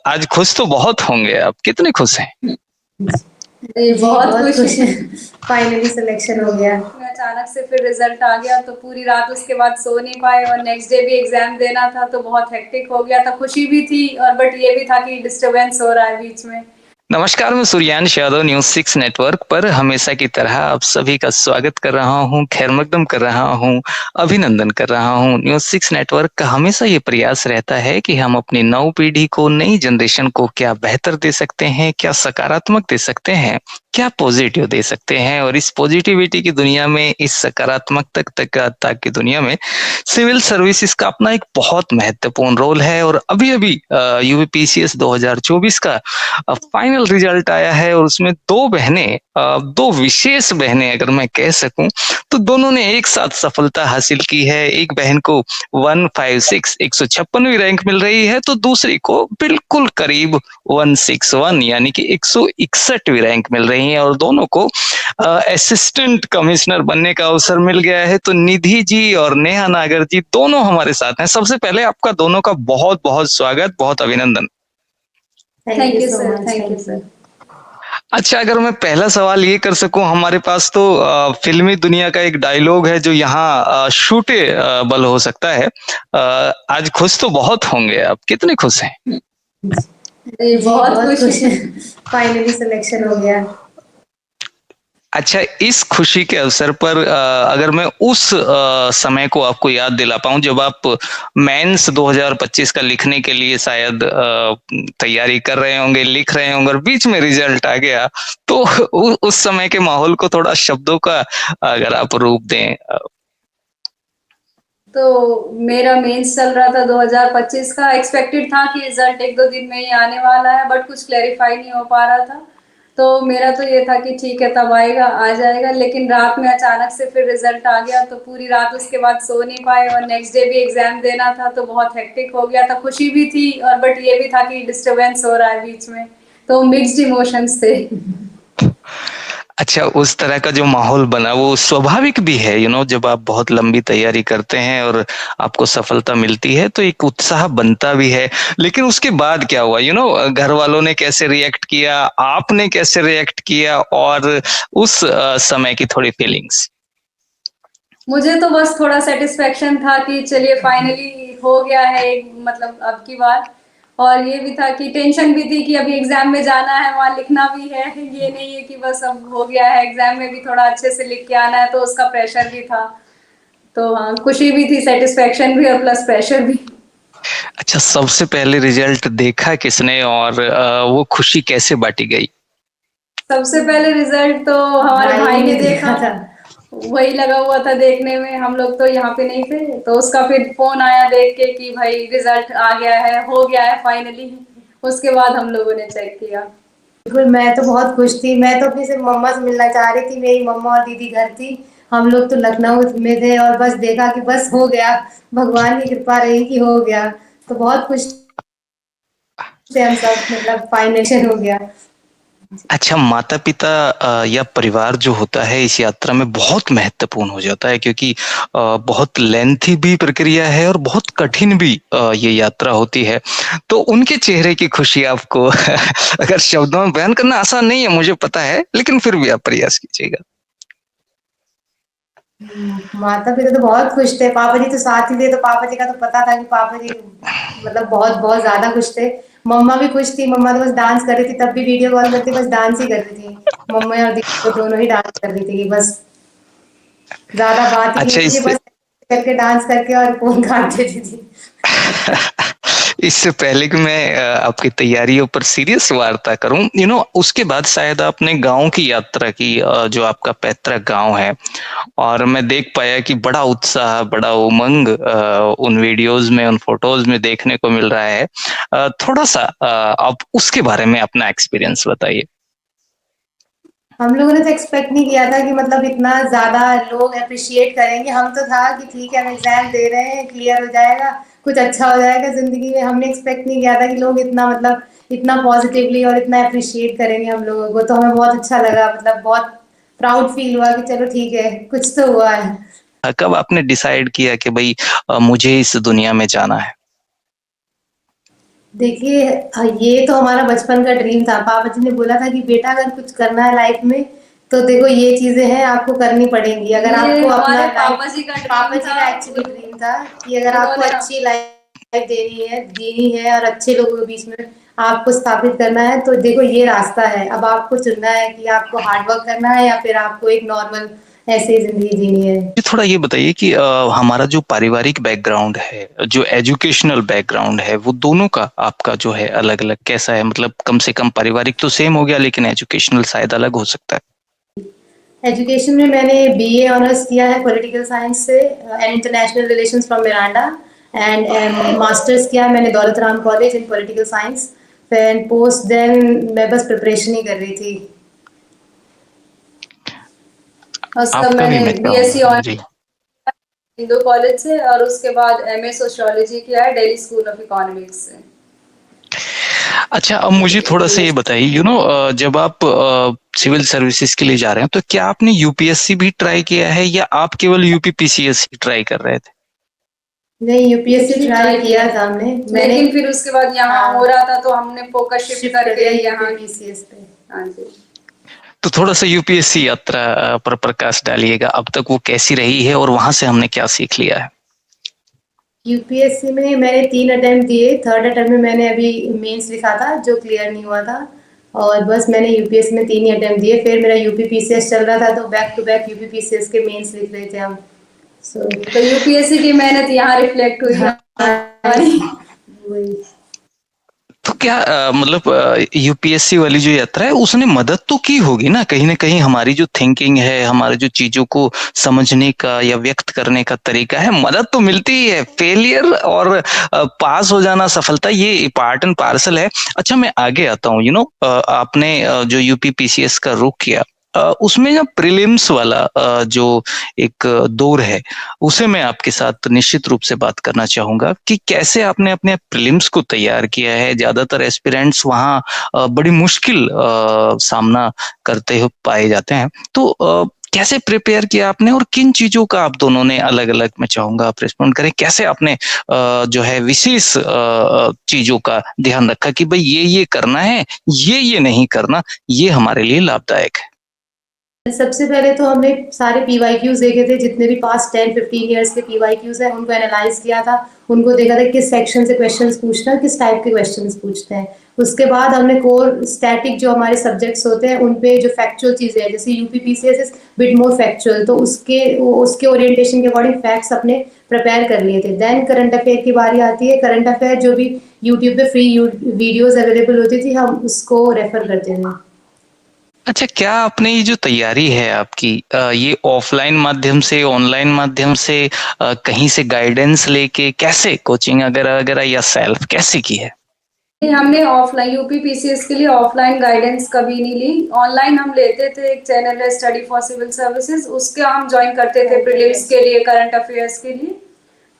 आज खुश तो बहुत होंगे आप, कितने खुश हैं? जी, बहुत खुश है। फाइनली सिलेक्शन हो गया। अचानक से फिर रिजल्ट आ गया तो पूरी रात उसके बाद सो नहीं पाए और नेक्स्ट डे भी एग्जाम देना था तो बहुत हेक्टिक हो गया था। खुशी भी थी और बट ये भी था कि डिस्टरबेंस हो रहा है बीच में। नमस्कार, मैं सूर्यांश यादव न्यूज़ 6 नेटवर्क पर हमेशा की तरह आप सभी का स्वागत कर रहा हूं, खैर मकदम कर रहा हूं, अभिनंदन कर रहा हूं। न्यूज़ 6 नेटवर्क का हमेशा ये प्रयास रहता है कि हम अपनी नव पीढ़ी को, नई जनरेशन को क्या बेहतर दे सकते हैं, क्या सकारात्मक दे सकते हैं, क्या पॉजिटिव दे सकते हैं। और इस पॉजिटिविटी की दुनिया में, इस सकारात्मकता की दुनिया में सिविल सर्विसेज का अपना एक बहुत महत्वपूर्ण रोल है। और अभी-अभी यूपीपीसीएस 2024 का फाइनल रिजल्ट आया है और उसमें दो विशेष बहनें अगर मैं कह सकूं तो दोनों ने एक साथ सफलता हासिल की है। एक बहन को 156 156वीं रैंक मिल रही है तो दूसरी को बिल्कुल करीब 161 यानी कि 161वीं रैंक मिल रही है। और दोनों को असिस्टेंट कमिश्नर बनने का अवसर मिल गया है। तो निधि जी और नेहा नागर जी दोनों हमारे साथ हैं। सबसे पहले आपका दोनों का बहुत बहुत स्वागत, बहुत अभिनंदन। Thank you sir, thank you sir. अच्छा, अगर मैं पहला सवाल ये कर सकूं, हमारे पास तो फिल्मी दुनिया का एक डायलॉग है जो यहाँ शूटेबल हो सकता है। आज खुश तो बहुत होंगे आप, कितने खुश हैं? जी, बहुत खुश है। फाइनली सिलेक्शन हो गया। अच्छा, इस खुशी के अवसर पर अगर मैं उस समय को आपको याद दिला पाऊं जब आप मेंस 2025 का लिखने के लिए शायद तैयारी कर रहे होंगे, लिख रहे होंगे और बीच में रिजल्ट आ गया, तो उस समय के माहौल को थोड़ा शब्दों का अगर आप रूप दें। तो मेरा मेंस चल रहा था 2025 का। एक्सपेक्टेड था कि रिजल्ट एक दो दिन में ही आने वाला है बट कुछ क्लैरिफाई नहीं हो पा रहा था। तो मेरा तो ये था कि ठीक है तब आएगा, आ जाएगा। लेकिन रात में अचानक से फिर रिजल्ट आ गया तो पूरी रात उसके बाद सो नहीं पाए और नेक्स्ट डे भी एग्जाम देना था तो बहुत हेक्टिक हो गया था। खुशी भी थी और बट ये भी था कि डिस्टरबेंस हो रहा है बीच में। तो मिक्स्ड इमोशंस थे। अच्छा, उस तरह का जो माहौल बना वो स्वाभाविक भी है। जब आप बहुत लंबी तैयारी करते हैं और आपको सफलता मिलती है तो एक उत्साह बनता भी है। लेकिन उसके बाद क्या हुआ? घर वालों ने कैसे रिएक्ट किया, आपने कैसे रिएक्ट किया, और उस समय की थोड़ी फीलिंग्स। मुझे तो बस थोड़ा सेटिस्फेक्शन था कि चलिए फाइनली हो गया है, मतलब अब की बार। और ये भी था कि टेंशन भी थी कि अभी एग्जाम में जाना है, वहाँ लिखना भी है। ये नहीं है कि बस अब हो गया है, एग्जाम में भी थोड़ा अच्छे से लिख के आना है तो उसका प्रेशर भी था। तो हाँ, खुशी भी थी, सेटिस्फेक्शन भी और प्लस प्रेशर भी। अच्छा, सबसे पहले रिजल्ट देखा किसने और वो खुशी कैसे बांटी गई? सबसे पहले रिजल्ट तो हमारे भाई ने देखा था। वही लगा हुआ था देखने में, हम लोग तो यहाँ पे नहीं थे। तो उसका फिर फोन आया देख के कि भाई रिजल्ट आ गया है, हो गया है फाइनली। उसके बाद हम लोगों ने चेक किया। बिल्कुल, मैं तो बहुत खुश थी। मैं तो अपनी सिर्फ मम्मा से मिलना चाह रही थी। मेरी मम्मा और दीदी घर थी, हम लोग तो लखनऊ में थे और बस देखा कि बस हो गया, भगवान की कृपा रही कि हो गया। तो बहुत खुश थे हम सब, मतलब फाइनल हो गया। अच्छा, माता-पिता या परिवार जो होता है इस यात्रा में बहुत महत्वपूर्ण हो जाता है, क्योंकि बहुत लेंथी भी प्रक्रिया है और बहुत कठिन भी ये यात्रा होती है। तो उनके चेहरे की खुशी आपको अगर शब्दों में बयान करना आसान नहीं है, मुझे पता है, लेकिन फिर भी आप प्रयास कीजिएगा। माता-पिता तो बहुत खुश थे, पापा जी तो साथ ही थे, तो पापा जी का तो पता था कि पापा जी मतलब बहुत बहुत ज़्यादा खुश थे। मम्मा भी खुश थी, मम्मा तो बस डांस कर रही थी, तब भी वीडियो कॉल करके बस डांस ही कर रही थी। मम्मा और दीदी तो दोनों ही डांस कर रही थी कि बस ज़्यादा बात ही अच्छा, नहीं की, इससे बस करके डांस करके और फ़ोन काट देती थी। इससे पहले कि मैं आपकी तैयारियों पर सीरियस वार्ता करूं, उसके बाद शायद आपने गांव की यात्रा की, जो आपका पैतृक गांव है। और मैं देख पाया कि बड़ा उत्साह, बड़ा उमंग उन वीडियोस में, उन फोटोज में देखने को मिल रहा है। थोड़ा सा आप उसके बारे में अपना एक्सपीरियंस बताइए। हम लोगों ने तो एक्सपेक्ट नहीं किया था कि मतलब इतना ज़्यादा लोग एप्रिशिएट करेंगे। हम तो था कि ठीक है, हम एग्ज़ाम दे रहे हैं, क्लियर हो जाएगा, कुछ अच्छा हो जाएगा ज़िंदगी में। हमने एक्सपेक्ट नहीं किया था कि लोग इतना मतलब इतना पॉजिटिवली और इतना एप्रिशिएट करेंगे हम लोगों को। तो हमें बहुत अच्छा लगा, मतलब बहुत प्राउड फील हुआ कि चलो ठीक है, कुछ तो हुआ है। कब आपने डिसाइड किया कि भाई मुझे इस दुनिया में जाना है? देखिए, ये तो हमारा बचपन का ड्रीम था। पापा जी ने बोला था कि बेटा अगर कुछ करना है लाइफ में तो देखो ये चीजें हैं, आपको करनी पड़ेंगी। अगर ये आपको अपना हमारे लाइफ, पापा जी का पापा ड्रीम जी था। का एक्चुअली ड्रीम था कि अगर आपको उन्होंने अच्छी लाइफ देनी है, जीनी है और अच्छे लोगों के बीच में आपको स्थापित करना है, तो देखो ये रास्ता है। अब आपको चुनना है कि आपको हार्ड वर्क करना है या फिर आपको एक नॉर्मल ऐसी जिंदगी जीनी है। ये थोड़ा ये बताइए कि हमारा जो पारिवारिक बैकग्राउंड है, जो एजुकेशनल बैकग्राउंड है, वो दोनों का आपका जो है अलग-अलग कैसा है? मतलब कम से कम पारिवारिक तो सेम हो गया, लेकिन एजुकेशनल शायद अलग हो सकता है। एजुकेशन में मैंने बीए ऑनर्स किया है पॉलिटिकल साइंस से and international relations from Miranda, and masters किया है मैंने Daulat Ram college in political science. फिर पोस्ट देन मैं बस प्रिपरेशन ही कर रही थी। और सब आपका भी मैंने मैं बीएससी चाहूँगा जी। हिंदू कॉलेज से, और उसके बाद एमए सोशियोलॉजी किया है दिल्ली स्कूल ऑफ इकोनॉमिक्स से। अच्छा, अब मुझे थोड़ा-सा ये बताइए, जब आप सिविल सर्विसेज के लिए जा रहे हैं, तो क्या आपने यूपीएससी भी ट्राई किया है या आप केवल यूपीपीसीएस ही ट्राई कर रहे थे? नहीं, यूपीएससी ट्राई किया था हमने, मैंने लेकिन फिर उसके बाद यहाँ हाँ, हो रहा था तो हमने फोकस शिफ्ट शिफ्ट कर करके दिया यहाँ। यूपीपीसीएस पे। हाँ जी। तो थोड़ा-सा यूपीएससी यात्रा पर प्रकाश डालिएगा। अब तक वो कैसी रही है और वहाँ से हमने क्या सीख लिया है? यूपीएससी में मैंने 3 अटेम्प्ट दिए, थर्ड अटेम्प्ट में मैंने अभी मेंस लिखा था जो क्लियर नहीं हुआ था, और बस मैंने यूपीएससी में 3 ही अटेम्प्ट दिए। फिर मेरा यूपीपीसीएस चल रहा था तो बैक टू बैक यूपीपीसीएस के मेंस लिख रहे थे हम। तो यूपीएससी की मेहनत यहाँ रिफ्लेक्ट हुई हमारी। वही। तो क्या मतलब यूपीएससी वाली जो यात्रा है उसने मदद तो की होगी ना कहीं हमारी जो थिंकिंग है, हमारे जो चीजों को समझने का या व्यक्त करने का तरीका है, मदद तो मिलती ही है। फेलियर और पास हो जाना, सफलता, ये पार्ट एंड पार्सल है। अच्छा, मैं आगे आता हूँ। आपने जो यूपीपीसीएस का रुख किया, उसमें जो प्रीलिम्स वाला जो एक दौर है, उसे मैं आपके साथ निश्चित रूप से बात करना चाहूंगा कि कैसे आपने अपने प्रीलिम्स को तैयार किया है। ज्यादातर एस्पिरेंट्स वहाँ बड़ी मुश्किल सामना करते हुए पाए जाते हैं। तो कैसे प्रिपेयर किया आपने और किन चीजों का आप दोनों ने अलग-अलग, मैं चाहूंगा आप रिस्पॉन्ड करें, कैसे आपने जो है विशेष चीजों का ध्यान रखा कि भाई ये करना है, ये नहीं करना, ये हमारे लिए लाभदायक है? सबसे पहले तो हमने सारे पीवाईक्यूज देखे थे, जितने भी पास्ट 10-15 इयर्स के पीवाईक्यूज हैं उनको एनालाइज किया था। उनको देखा था किस सेक्शन से क्वेश्चंस पूछते हैं, किस टाइप के क्वेश्चंस पूछते हैं। उसके बाद हमने कोर स्टैटिक जो हमारे सब्जेक्ट्स होते हैं उन पे जो फैक्चुअल चीज़ें हैं, जैसे UPPCS is bit more factual, तो उसके ओरिएंटेशन के अकॉर्डिंग फैक्ट्स अपने प्रिपेयर कर लिए थे। देन करंट अफेयर की बारी आती है। करंट अफेयर जो भी यूट्यूब पे फ्री वीडियोज अवेलेबल होती थी, हम उसको रेफर करते थे। अच्छा, क्या आपने ये जो तैयारी है आपकी, ये ऑफलाइन माध्यम से, ऑनलाइन माध्यम से, कहीं से गाइडेंस लेके, कैसे कोचिंग वगैरह वगैरह या सेल्फ कैसे की है? हमने ऑफलाइन यूपीपीसीएस के लिए ऑफलाइन गाइडेंस कभी नहीं ली। ऑनलाइन हम लेते थे, एक चैनल है स्टडी फॉर सिविल सर्विसेज, उसके हम ज्वाइन करते थे प्रीलिम्स के लिए, करंट अफेयर्स के लिए।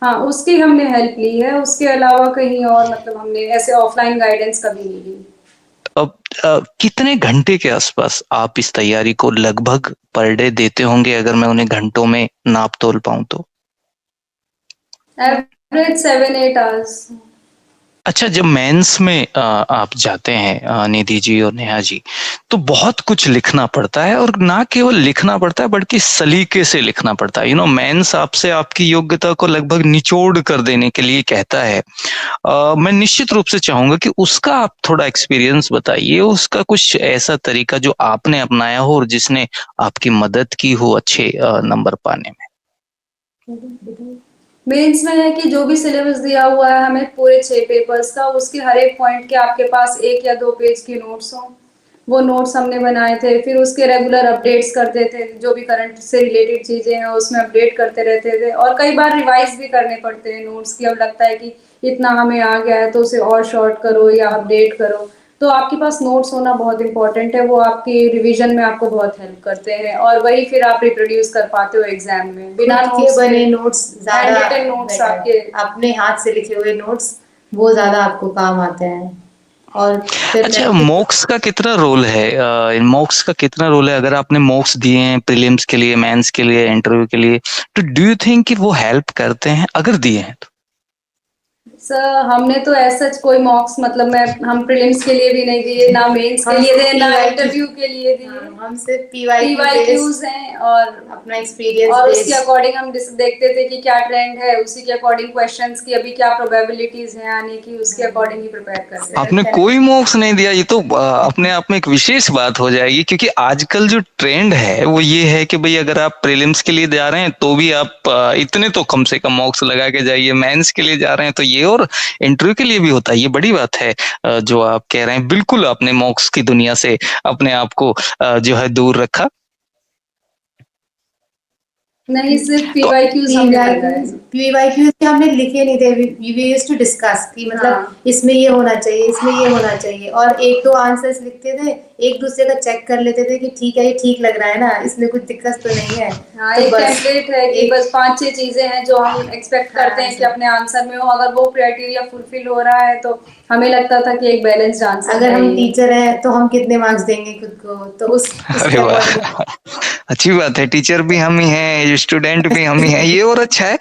हाँ, उसकी हमने हेल्प ली है। उसके अलावा कहीं और मतलब हमने ऐसे ऑफलाइन गाइडेंस कभी नहीं ली। अब कितने घंटे के आसपास आप इस तैयारी को लगभग पर डे देते होंगे, अगर मैं उन्हें घंटों में नाप तोल पाऊं तो? Average 7-8 hours. अच्छा, जब मेंस में आप जाते हैं निधि जी और नेहा जी, तो बहुत कुछ लिखना पड़ता है, और ना केवल लिखना पड़ता है बल्कि सलीके से लिखना पड़ता है। मेंस आपसे आपकी योग्यता को लगभग निचोड़ कर देने के लिए कहता है। मैं निश्चित रूप से चाहूंगा कि उसका आप थोड़ा एक्सपीरियंस बताइए, उसका कुछ ऐसा तरीका जो आपने अपनाया हो और जिसने आपकी मदद की हो अच्छे नंबर पाने में। मेंस में है कि जो भी सिलेबस दिया हुआ है हमें पूरे 6 पेपर्स का, उसके हर एक पॉइंट के आपके पास 1 या 2 पेज के नोट्स हों। वो नोट्स हमने बनाए थे। फिर उसके रेगुलर अपडेट्स करते थे, जो भी करंट से रिलेटेड चीजें हैं उसमें अपडेट करते रहते थे। और कई बार रिवाइज भी करने पड़ते हैं नोट्स की। अब लगता है कि इतना हमें आ गया है तो उसे और शॉर्ट करो या अपडेट करो। तो आपके पास नोट्स होना बहुत इंपॉर्टेंट है, वो आपकी रिवीजन में आपको बहुत हेल्प करते हैं, और वही फिर आप रिप्रोड्यूस कर पाते हो एग्जाम में। बिना नोट्स बने नोट्स ज्यादा हैंडरिटन नोट्स आपके, अपने हाथ से लिखे हुए नोट्स वो ज्यादा आपको काम आते हैं। और फिर अच्छा, मॉक्स का कितना रोल है? मॉक्स का कितना रोल है अगर आपने मॉक्स दिए हैं प्रीलिम्स के लिए, मेंस के लिए, इंटरव्यू के लिए, तो डू यू थिंक कि वो हेल्प करते हैं अगर दिए हैं तो? सर हमने तो ऐसा कोई मॉक्स मतलब हम प्रीलिम्स के लिए भी नहीं दिए, ना मेंस के लिए दिए, ना इंटरव्यू के लिए दिए। हम सिर्फ पीवाईक्यू पीवाईक्यूज हैं और अपना एक्सपीरियंस और उसके अकॉर्डिंग हम देखते थे कि क्या ट्रेंड है, उसी के अकॉर्डिंग क्वेश्चंस की अभी क्या प्रोबेबिलिटीज हैं आने की, उसके अकॉर्डिंग ही प्रिपेयर करते हैं। आपने कोई मॉक्स नहीं दिया, ये तो अपने आप में एक विशेष बात हो जाएगी, क्योंकि आजकल जो ट्रेंड है वो ये है कि भाई अगर आप प्रीलिम्स के लिए जा रहे हैं तो भी आप इतने तो कम से कम मॉक्स लगा के जाइए, मेंस के लिए जा रहे हैं तो ये, और इंटरव्यू के लिए भी होता है। ये बड़ी बात है जो आप कह रहे हैं। बिल्कुल आपने मॉक्स की दुनिया से अपने आप को जो है दूर रखा। नहीं, सिर्फ पीवाईक्यूज हमने लगाए। पीवाईक्यूज हमने लिखे नहीं थे, वी यूज्ड टू डिस्कस कि मतलब इसमें ये होना चाहिए, इसमें ये होना चाहिए, और एक दो आंसर्स लिखते थे, एक दूसरे का चेक कर लेते थे कि ठीक है, ये ठीक लग रहा है ना, इसमें कुछ दिक्कत तो नहीं है। हाँ, एक टेम्पलेट है कि बस 5-6 चीजें हैं जो हम एक्सपेक्ट करते हैं कि अपने आंसर में हो, अगर वो क्राइटेरिया फुलफिल हो रहा है तो हमें लगता था कि एक बैलेंस्ड आंसर। अगर हम टीचर हैं तो हम कितने मार्क्स देंगे खुद को, तो उस अरे वाह, अच्छी बात है, टीचर भी हम ही हैं, स्टूडेंट भी हम ही हैं, ये और अच्छा है।